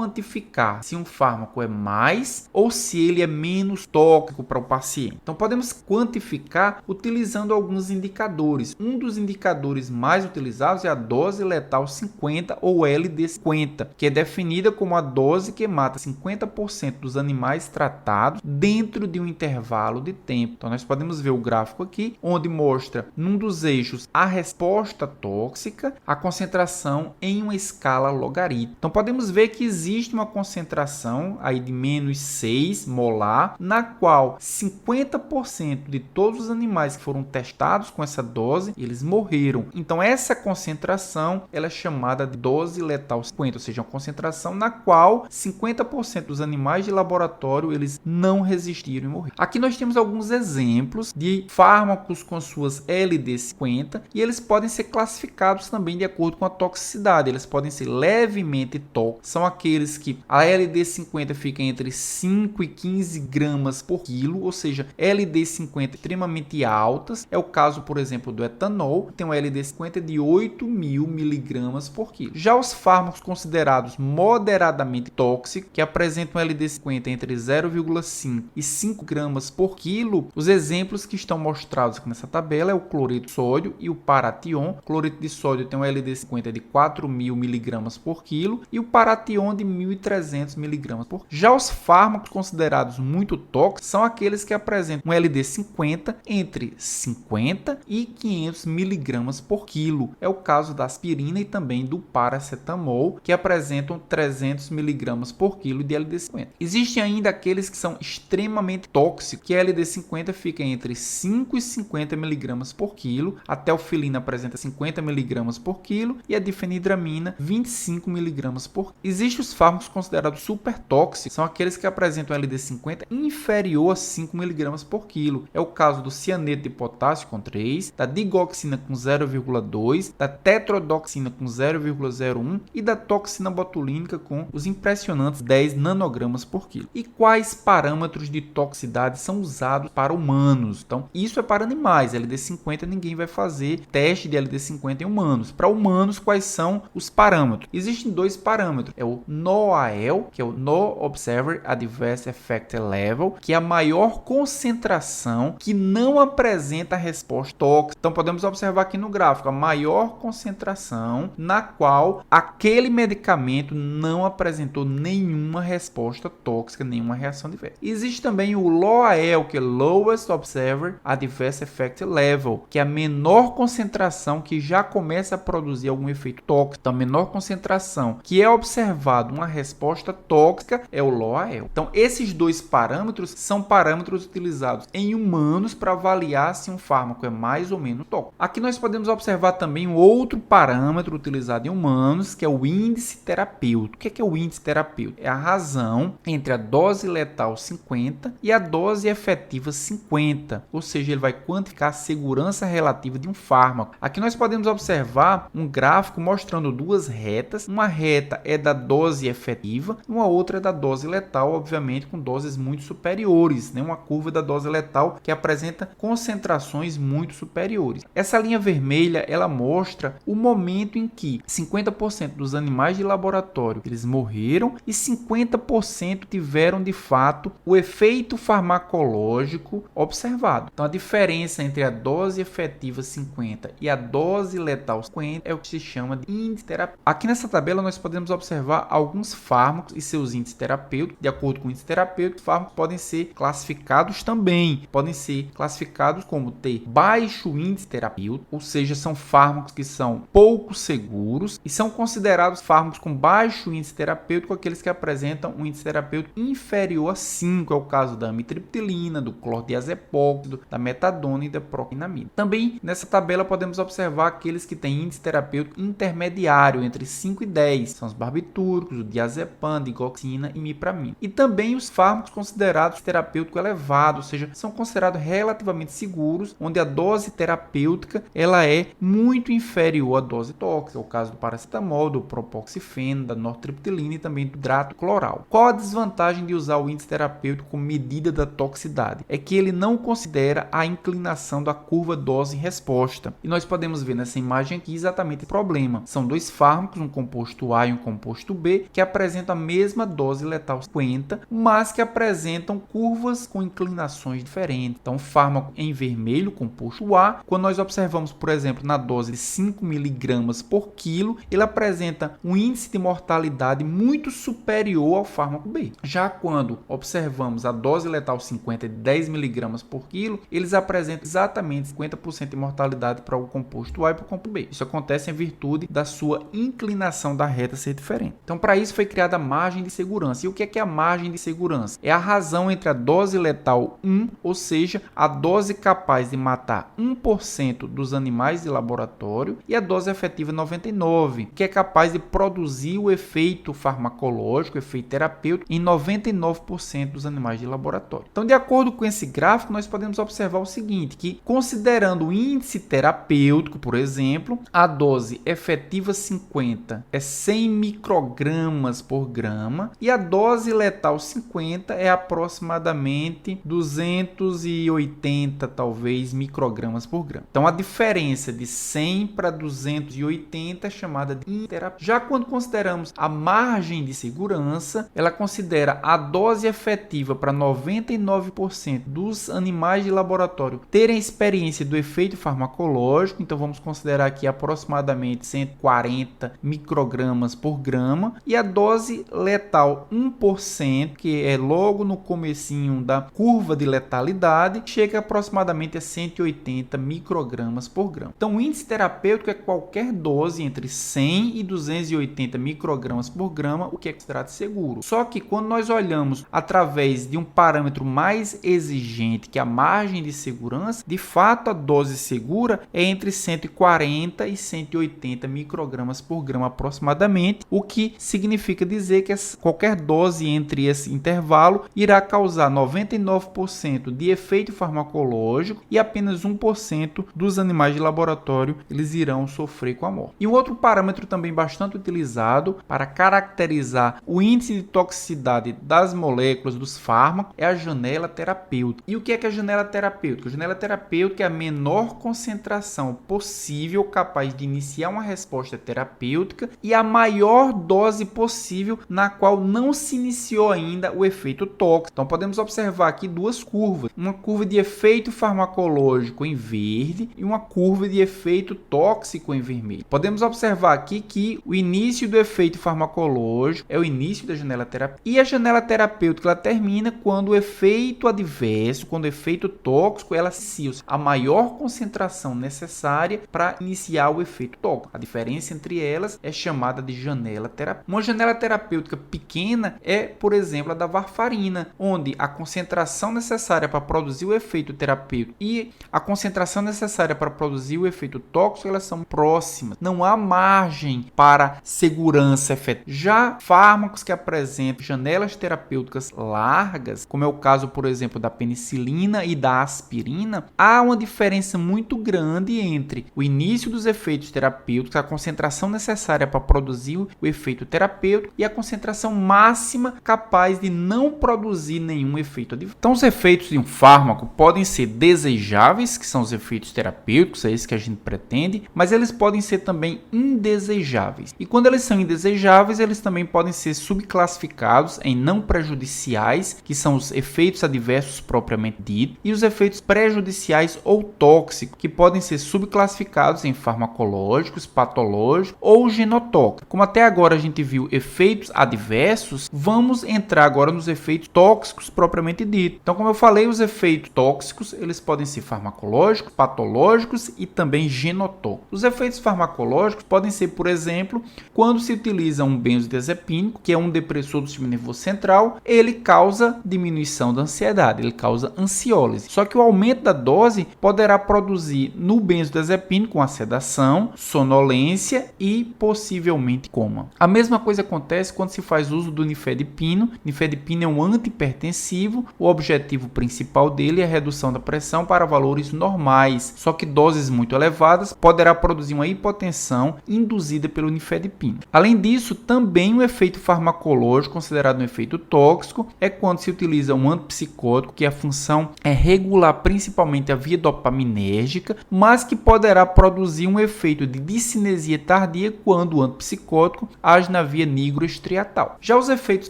quantificar se um fármaco é mais ou se ele é menos tóxico para o paciente. Então podemos quantificar utilizando alguns indicadores. Um dos indicadores mais utilizados é a dose letal 50 ou LD50, que é definida como a dose que mata 50% dos animais tratados dentro de um intervalo de tempo. Então nós podemos ver o gráfico aqui, onde mostra num dos eixos a resposta tóxica, a concentração em uma escala logarítmica. Então podemos ver que existe uma concentração aí de menos 6 molar, na qual 50% de todos os animais que foram testados com essa dose, eles morreram. Então essa concentração ela é chamada de dose letal 50, ou seja, uma concentração na qual 50% dos animais de laboratório eles não resistiram e morreram. Aqui nós temos alguns exemplos de fármacos com suas LD50 e eles podem ser classificados também de acordo com a toxicidade. Eles podem ser levemente tóxicos, são aqueles que a LD50 fica entre 5 e 15 gramas por quilo, ou seja, LD50 extremamente altas. É o caso, por exemplo, do etanol, que tem uma LD50 de 8.000 miligramas por quilo. Já os fármacos considerados moderadamente tóxicos, que apresentam LD50 entre 0,5 e 5 gramas por quilo, os exemplos que estão mostrados aqui nessa tabela é o cloreto de sódio e o paration. O cloreto de sódio tem um LD50 de 4.000 miligramas por quilo e o paration de 1.300 miligramas por quilo. Já os fármacos considerados muito tóxicos são aqueles que apresentam um LD50 entre 50 e 500 miligramas por quilo. É o caso da aspirina e também do paracetamol, que apresentam 300 miligramas por quilo de LD50. Existem ainda aqueles que são extremamente tóxicos, que a LD50 fica entre 5 e 50 miligramas por quilo. A telfilina apresenta 50 miligramas por quilo e a difenidramina 25 miligramas por quilo. Existem os fármacos considerados super tóxicos, são aqueles que apresentam LD50 inferior a 5 miligramas por quilo. É o caso do cianeto de potássio com 3, da digoxina com 0,2, da tetrodoxina com 0,01 e da toxina botulínica com os impressionantes 10 nanogramas por quilo. E quais parâmetros de toxicidade são usados para humanos? Então, isso é para animais. LD50 ninguém vai fazer teste de LD50 em humanos. Para humanos, quais são os parâmetros? Existem dois parâmetros. É o NOAEL, que é o No Observer Adverse Effect Level, que é a maior concentração que não apresenta resposta tóxica. Então, podemos observar aqui no gráfico a maior concentração na qual aquele medicamento não apresentou nenhuma resposta tóxica, nenhuma reação adversa. Existe também o LOAEL, que é Lowest Observer Adverse Effect Level, que é a menor concentração que já começa a produzir algum efeito tóxico. Então, a menor concentração que é observado uma resposta tóxica é o LOAEL. Então, esses dois parâmetros são parâmetros utilizados em humanos para avaliar se um fármaco é mais ou menos tóxico. Aqui nós podemos observar também um outro parâmetro utilizado em humanos, que é o índice terapêutico. O que é o índice terapêutico? É a razão entre a dose letal 50 e a dose efetiva 50, ou seja, ele vai quantificar a segurança relativa de um fármaco. Aqui nós podemos observar um gráfico mostrando duas retas. Uma reta é da dose efetiva, uma outra é da dose letal, obviamente com doses muito superiores, né? Uma curva da dose letal que apresenta concentrações muito superiores. Essa linha vermelha, ela mostra o momento em que 50% dos animais de laboratório eles morreram e 50% tiveram de fato o efeito farmacológico observado. Então a diferença entre a dose efetiva 50 e a dose letal 50 é o que se chama de índice terapêutico. Aqui nessa tabela nós podemos observar alguns fármacos e seus índices terapêuticos. De acordo com o índice terapêutico, fármacos podem ser classificados também. Podem ser classificados como ter baixo índice terapêutico, ou seja, são fármacos que são pouco seguros e são considerados fármacos com baixo índice terapêutico aqueles que apresentam um índice terapêutico inferior a 5. É o caso da amitriptilina, do clordiazepóxido, da metadona e da proquinamida. Também nessa tabela podemos observar aqueles que têm índice terapêutico intermediário entre 5 e 10. São os barbitúricos, o diazepam, digoxina e mipramina. E também os fármacos considerados terapêutico elevado, ou seja, são considerados relativamente seguros, onde a dose terapêutica ela é muito inferior à dose tóxica. É o caso do paracetamol, do propoxifeno, da nortriptilina e também do hidrato cloral. Qual a desvantagem de usar o índice terapêutico como medida da toxicidade? É que ele não considera a inclinação da curva dose-resposta. E nós podemos ver nessa imagem aqui exatamente o problema. São dois fármacos, um composto A e um composto B, que apresentam a mesma dose letal 50, mas que apresentam curvas com inclinações diferentes. Então, o fármaco em vermelho, composto A, quando nós observamos, por exemplo, na dose de 5 mg por quilo, ele apresenta um índice de mortalidade muito superior ao fármaco B. Já quando observamos a dose letal 50 de 10 mg por quilo, eles apresentam exatamente 50% de mortalidade para o composto A e para o composto B. Isso acontece em virtude da sua inclinação da reta ser diferente. Então, para isso foi criada a margem de segurança. E o que é a margem de segurança? É a razão entre a dose letal 1, ou seja, a dose capaz de matar 1% dos animais de laboratório, e a dose efetiva 99, que é capaz de produzir o efeito farmacológico, o efeito terapêutico em 99% dos animais de laboratório. Então, de acordo com esse gráfico, nós podemos observar o seguinte, que considerando o índice terapêutico, por exemplo, a dose efetiva 50 é 100 microgramas por grama e a dose letal 50 é aproximadamente 280, talvez, microgramas por grama. Então, a diferença de 100 para 280 é chamada de interapêutica. Já quando consideramos a margem de segurança, ela considera a dose efetiva para 99% dos animais de laboratório terem experiência do efeito farmacológico. Então, vamos considerar aqui aproximadamente 140 microgramas por grama, e a dose letal 1%, que é logo no comecinho da curva de letalidade, chega aproximadamente a 180 microgramas por grama. Então, o índice terapêutico é qualquer dose entre 100 e 280 microgramas por grama, o que é considerado seguro. Só que quando nós olhamos através de um parâmetro mais exigente, que é a margem de segurança, de fato a dose segura é entre 140 e 180 microgramas por grama aproximadamente, o que significa dizer que qualquer dose entre esse intervalo irá causar 99% de efeito farmacológico e apenas 1% dos animais de laboratório eles irão sofrer com a morte. E um outro parâmetro também bastante utilizado para caracterizar o índice de toxicidade das moléculas dos fármacos é a janela terapêutica. E o que é a janela terapêutica? A janela terapêutica é a menor concentração possível capaz de iniciar uma resposta terapêutica e a maior dose possível na qual não se iniciou ainda o efeito tóxico. Então, podemos observar aqui duas curvas, uma curva de efeito farmacológico em verde e uma curva de efeito tóxico em vermelho. Podemos observar aqui que o início do efeito farmacológico é o início da janela terapêutica, e a janela terapêutica ela termina quando o efeito adverso, quando o efeito tóxico, ela se a maior concentração necessária para iniciar o efeito tóxico. A diferença entre elas é chamada de janela terapêutica. Uma janela terapêutica pequena é, por exemplo, a da varfarina, onde a concentração necessária para produzir o efeito terapêutico e a concentração necessária para produzir o efeito tóxico, elas são próximas. Não há margem para segurança efetiva. Já fármacos que apresentam janelas terapêuticas largas, como é o caso, por exemplo, da penicilina e da aspirina, há uma diferença muito grande entre o início dos efeitos terapêuticos, a concentração necessária para produzir o efeito terapêutico e a concentração máxima capaz de não produzir nenhum efeito adverso. Então, os efeitos de um fármaco podem ser desejáveis, que são os efeitos terapêuticos, é isso que a gente pretende, mas eles podem ser também indesejáveis. E quando eles são indesejáveis, eles também podem ser subclassificados em não prejudiciais, que são os efeitos adversos propriamente dito, e os efeitos prejudiciais ou tóxicos, que podem ser subclassificados em farmacológicos, patológicos ou genotóxicos. Como até agora a gente viu efeitos adversos, vamos entrar agora nos efeitos tóxicos propriamente dito. Então, como eu falei, os efeitos tóxicos, eles podem ser farmacológicos, patológicos e também genotóxicos. Os efeitos farmacológicos podem ser, por exemplo, quando se utiliza um benzodiazepínico, que é um depressor do sistema nervoso central, ele causa diminuição da ansiedade, ele causa ansiólise. Só que o aumento da dose poderá produzir no benzodiazepínico uma sedação, sonolência e possivelmente coma. A mesma coisa acontece quando se faz uso do nifedipino. Nifedipino é um antihipertensivo, o objetivo principal dele é a redução da pressão para valores normais, só que doses muito elevadas poderá produzir uma hipotensão induzida pelo nifedipino. Além disso, também o efeito farmacológico, considerado um efeito tóxico, é quando se utiliza um antipsicótico, que a função é regular principalmente a via dopaminérgica, mas que poderá produzir um efeito de discinesia tardia quando o antipsicótico age na via via nigroestriatal. Já os efeitos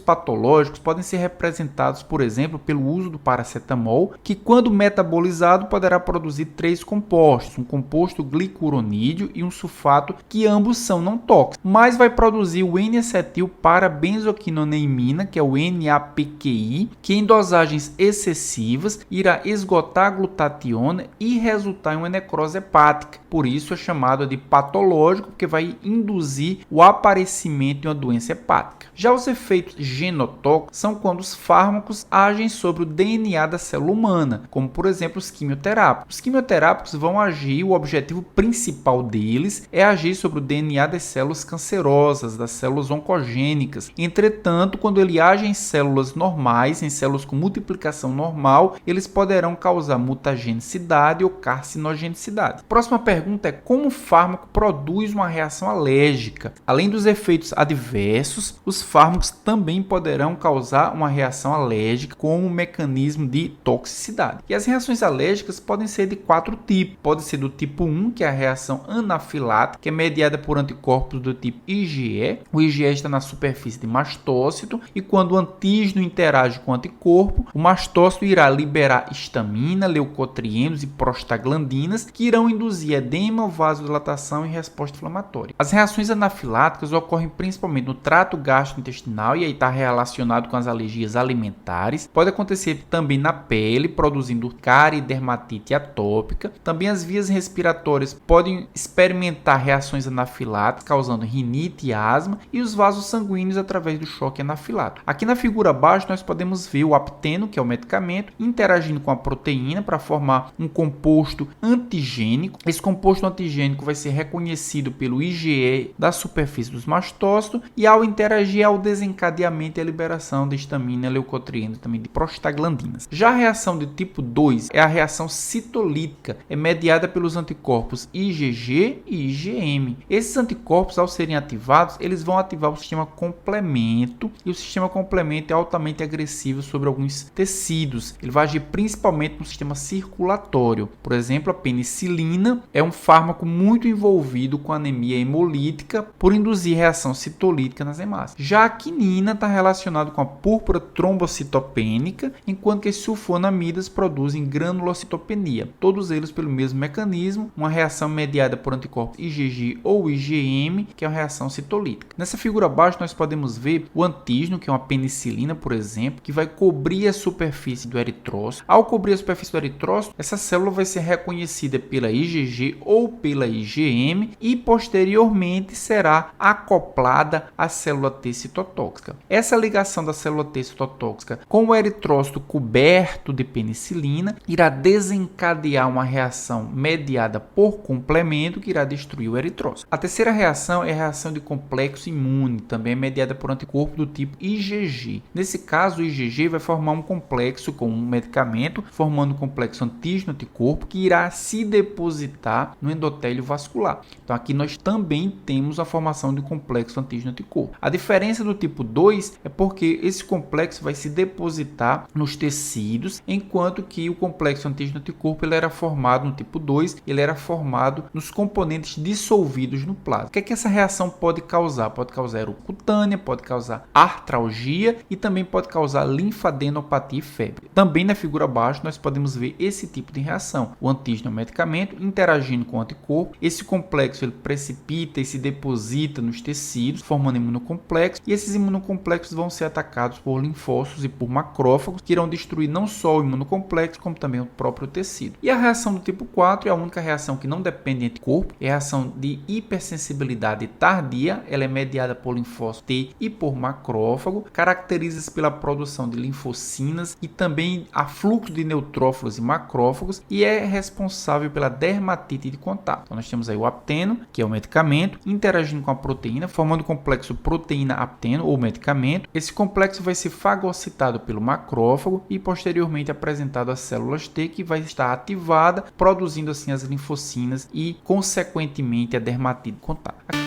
patológicos podem ser representados, por exemplo, pelo uso do paracetamol, que quando metabolizado poderá produzir 3 compostos, um composto glicuronídeo e um sulfato, que ambos são não tóxicos, mas vai produzir o N-acetil-parabenzoquinoneimina, que é o NAPQI, que em dosagens excessivas irá esgotar a glutationa e resultar em uma necrose hepática. Por isso é chamado de patológico, porque vai induzir o aparecimento de uma doença hepática. Já os efeitos genotóxicos são quando os fármacos agem sobre o DNA da célula humana, como por exemplo os quimioterápicos. Os quimioterápicos vão agir, o objetivo principal deles é agir sobre o DNA das células cancerosas, das células oncogênicas. Entretanto, quando ele age em células normais, em células com multiplicação normal, eles poderão causar mutagenicidade ou carcinogenicidade. Próxima pergunta é: como o fármaco produz uma reação alérgica? Além dos efeitos adversos, os fármacos também poderão causar uma reação alérgica com um mecanismo de toxicidade. E as reações alérgicas podem ser de 4 tipos. Pode ser do tipo 1, que é a reação anafilática, que é mediada por anticorpos do tipo IgE. O IgE está na superfície de mastócito e quando o antígeno interage com o anticorpo, o mastócito irá liberar histamina, leucotrienos e prostaglandinas, que irão induzir edema, vasodilatação e resposta inflamatória. As reações anafiláticas ocorrem principalmente no trato gastrointestinal e aí está relacionado com as alergias alimentares. Pode acontecer também na pele, produzindo cárie e dermatite atópica. Também as vias respiratórias podem experimentar reações anafiláticas, causando rinite e asma, e os vasos sanguíneos através do choque anafilático. Aqui na figura abaixo nós podemos ver o apteno, que é o medicamento, interagindo com a proteína para formar um composto antigênico. Esse composto antigênico vai ser reconhecido pelo IgE da superfície dos mastócitos e ao interagir ao desencadeamento e a liberação de histamina, leucotrienos e também de prostaglandinas. Já a reação de tipo 2 é a reação citolítica, é mediada pelos anticorpos IgG e IgM. Esses anticorpos, ao serem ativados, eles vão ativar o sistema complemento, e o sistema complemento é altamente agressivo sobre alguns tecidos. Ele vai agir principalmente no sistema circulatório. Por exemplo, a penicilina é um fármaco muito envolvido com anemia hemolítica por induzir reação citolítica nas hemácias. Já a quinina está relacionado com a púrpura trombocitopênica, enquanto que as sulfonamidas produzem granulocitopenia, todos eles pelo mesmo mecanismo, uma reação mediada por anticorpos IgG ou IgM, que é uma reação citolítica. Nessa figura abaixo nós podemos ver o antígeno, que é uma penicilina, por exemplo, que vai cobrir a superfície do eritrócito. Ao cobrir a superfície do eritrócito, essa célula vai ser reconhecida pela IgG ou pela IgM e posteriormente será acoplada à célula T citotóxica. Essa ligação da célula T citotóxica com o eritrócito coberto de penicilina irá desencadear uma reação mediada por complemento que irá destruir o eritrócito. A terceira reação é a reação de complexo imune, também é mediada por anticorpo do tipo IgG. Nesse caso, o IgG vai formar um complexo com um medicamento, formando um complexo antígeno-anticorpo que irá se depositar no endotélio vascular. Então aqui nós também temos a formação de um complexo antígeno-anticorpo. A diferença do tipo 2 é porque esse complexo vai se depositar nos tecidos, enquanto que o complexo antígeno-anticorpo ele era formado no tipo 2, ele era formado nos componentes dissolvidos no plasma. O que é que essa reação pode causar? Pode causar erocutânea, pode causar artralgia e também pode causar linfadenopatia e febre. Também na figura abaixo nós podemos ver esse tipo de reação. O antígeno é um medicamento interagindo com o anticorpo, esse complexo ele precipita e se deposita nos tecidos, formando imunocomplexos, e esses imunocomplexos vão ser atacados por linfócitos e por macrófagos, que irão destruir não só o imunocomplexo, como também o próprio tecido. E a reação do tipo 4 é a única reação que não depende de anticorpo, é a reação de hipersensibilidade tardia, ela é mediada por linfócito T e por macrófago, caracteriza-se pela produção de linfocinas e também a fluxo de neutrófilos e macrófagos, e é responsável pela dermatite de contato. Então nós temos aí o apteno, que é o medicamento, interagindo com a proteína, formando o complexo proteína-apteno ou medicamento. Esse complexo vai ser fagocitado pelo macrófago e posteriormente apresentado às células T, que vai estar ativada, produzindo assim as linfocinas e consequentemente a dermatite de contato.